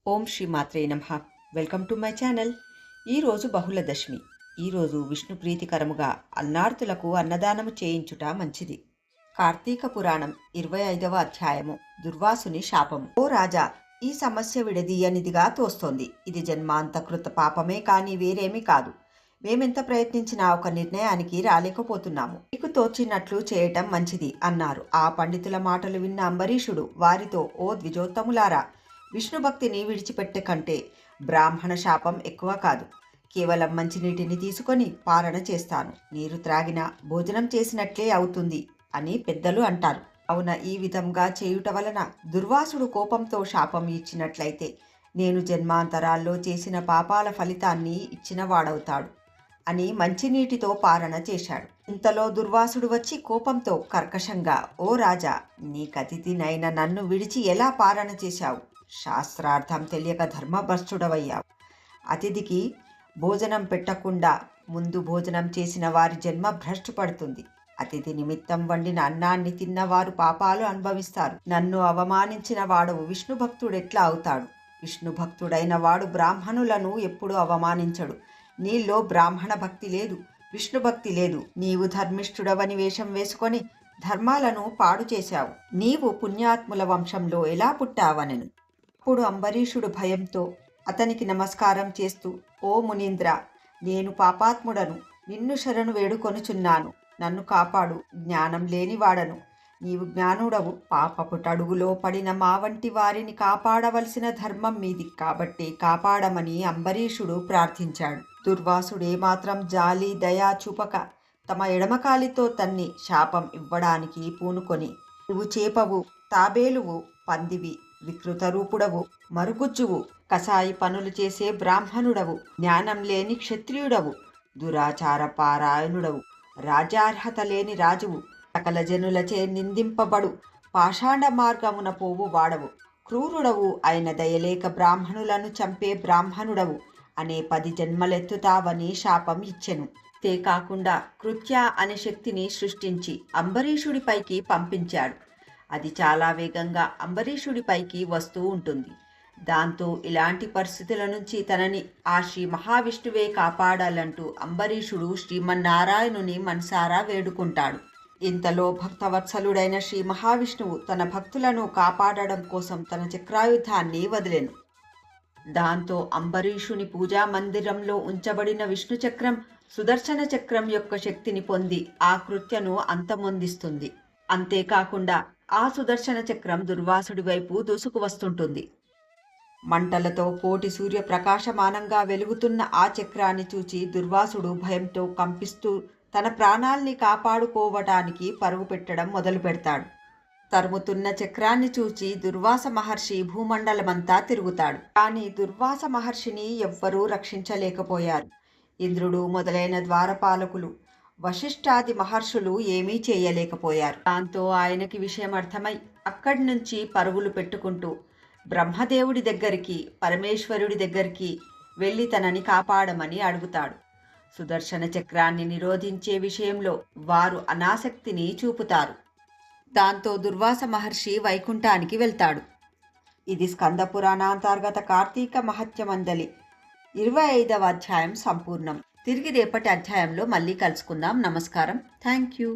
ఓం శ్రీ మాత్రే నమః. Welcome to my channel. ఈరోజు బహుళదశమి. ఈరోజు విష్ణు ప్రీతికరముగా అన్నార్తులకు అన్నదానము చేయించుట మంచిది. కార్తీక పురాణం 25వ అధ్యాయము. దుర్వాసుని శాపము. ఓ రాజా, ఈ సమస్య విడదీయనిదిగా తోస్తోంది. ఇది జన్మాంతకృత పాపమే కానీ వేరేమీ కాదు. మేమెంత ప్రయత్నించినా ఒక నిర్ణయానికి రాలేకపోతున్నాము. మీకు తోచినట్లు చేయటం మంచిది అన్నారు. ఆ పండితుల మాటలు విన్న అంబరీషుడు వారితో, ఓ ద్విజోత్తములారా, విష్ణు భక్తిని విడిచిపెట్టే కంటే బ్రాహ్మణ శాపం ఎక్కువ కాదు. కేవలం మంచినీటిని తీసుకొని పారణ చేస్తాను. నీరు త్రాగినా భోజనం చేసినట్లే అవుతుంది అని పెద్దలు అంటారు. అవున, ఈ విధంగా చేయుట వలన దుర్వాసుడు కోపంతో శాపం ఇచ్చినట్లయితే నేను జన్మాంతరాల్లో చేసిన పాపాల ఫలితాన్ని ఇచ్చిన వాడవుతాడు అని మంచినీటితో పారణ చేశాడు. ఇంతలో దుర్వాసుడు వచ్చి కోపంతో కర్కశంగా, ఓ రాజా, నీకతిథినైన నన్ను విడిచి ఎలా పారణ చేశావు? శాస్త్రార్థం తెలియక ధర్మభ్రష్టుడవయ్యావు. అతిథికి భోజనం పెట్టకుండా ముందు భోజనం చేసిన వారి జన్మ భ్రష్టు పడుతుంది. అతిథి నిమిత్తం వండిన అన్నాన్ని తిన్నవారు పాపాలు అనుభవిస్తారు. నన్ను అవమానించిన వాడు విష్ణు భక్తుడెట్లా అవుతాడు? విష్ణు భక్తుడైన వాడు బ్రాహ్మణులను ఎప్పుడూ అవమానించడు. నీలో బ్రాహ్మణ భక్తి లేదు, విష్ణు భక్తి లేదు. నీవు ధర్మిష్ఠుడవని వేషం వేసుకొని ధర్మాలను పాడు చేశావు. నీవు పుణ్యాత్ముల వంశంలో ఎలా పుట్టావనెను. అప్పుడు అంబరీషుడు భయంతో అతనికి నమస్కారం చేస్తూ, ఓ మునీంద్ర, నేను పాపాత్ముడను. నిన్ను శరణు వేడుకొనుచున్నాను. నన్ను కాపాడు. జ్ఞానం లేనివాడను. నీవు జ్ఞానుడవు. పాపపుటడుగులో పడిన మా వంటి వారిని కాపాడవలసిన ధర్మం మీది కాబట్టి కాపాడమని అంబరీషుడు ప్రార్థించాడు. దుర్వాసుడే మాత్రం జాలి దయా చూపక తమ ఎడమకాలితో తన్ని శాపం ఇవ్వడానికి పూనుకొని, నువ్వు చేపవు, తాబేలువు, పందివి, వికృత రూపుడవు, మరుగుజ్జువు, కసాయి పనులు చేసే బ్రాహ్మణుడవు, జ్ఞానం లేని క్షత్రియుడవు, దురాచార పారాయణుడవు, రాజ్యార్హత లేని రాజువు, సకల జనులచే నిందింపబడు పాషాండ మార్గమున పోవు వాడవు, క్రూరుడవు అయిన దయలేక బ్రాహ్మణులను చంపే బ్రాహ్మణుడవు అనే 10 జన్మలెత్తుతావని శాపం ఇచ్చెను. కాకుండా కృత్య అనే శక్తిని సృష్టించి అంబరీషుడిపైకి పంపించాడు. అది చాలా వేగంగా అంబరీషుడిపైకి వస్తూ ఉంటుంది. దాంతో ఇలాంటి పరిస్థితుల నుంచి తనని ఆ శ్రీ మహావిష్ణువే కాపాడాలంటూ అంబరీషుడు శ్రీమన్నారాయణుని మనసారా వేడుకుంటాడు. ఇంతలో భక్తవత్సలుడైన శ్రీ మహావిష్ణువు తన భక్తులను కాపాడడం కోసం తన చక్రాయుధాన్ని వదిలెను. దాంతో అంబరీషుని పూజా మందిరంలో ఉంచబడిన విష్ణు చక్రం సుదర్శన చక్రం యొక్క శక్తిని పొంది ఆ కృత్యను అంతమొందిస్తుంది. అంతేకాకుండా ఆ సుదర్శన చక్రం దుర్వాసుడి వైపు దూసుకు వస్తుంటుంది. మంటలతో కోటి సూర్యప్రకాశమానంగా వెలుగుతున్న ఆ చక్రాన్ని చూచి దుర్వాసుడు భయంతో కంపిస్తూ తన ప్రాణాల్ని కాపాడుకోవటానికి పరుగు పెట్టడం మొదలు పెడతాడు. తరుముతున్న చక్రాన్ని చూచి దుర్వాస మహర్షి భూమండలమంతా తిరుగుతాడు. కానీ దుర్వాస మహర్షిని ఎవ్వరూ రక్షించలేకపోయారు. ఇంద్రుడు మొదలైన ద్వారపాలకులు, వశిష్ఠాది మహర్షులు ఏమీ చేయలేకపోయారు. దాంతో ఆయనకి విషయం అర్థమై అక్కడి నుంచి పరుగులు పెట్టుకుంటూ బ్రహ్మదేవుడి దగ్గరికి, పరమేశ్వరుడి దగ్గరికి వెళ్ళి తనని కాపాడమని అడుగుతాడు. సుదర్శన చక్రాన్ని నిరోధించే విషయంలో వారు అనాసక్తిని చూపుతారు. దాంతో దుర్వాస మహర్షి వైకుంఠానికి వెళ్తాడు. ఇది స్కంద పురాణాంతర్గత కార్తీక మహత్యమందలి 25వ అధ్యాయం సంపూర్ణం. తిరిగి రేపటి అధ్యాయంలో మళ్ళీ కలుసుకుందాం. నమస్కారం. Thank you.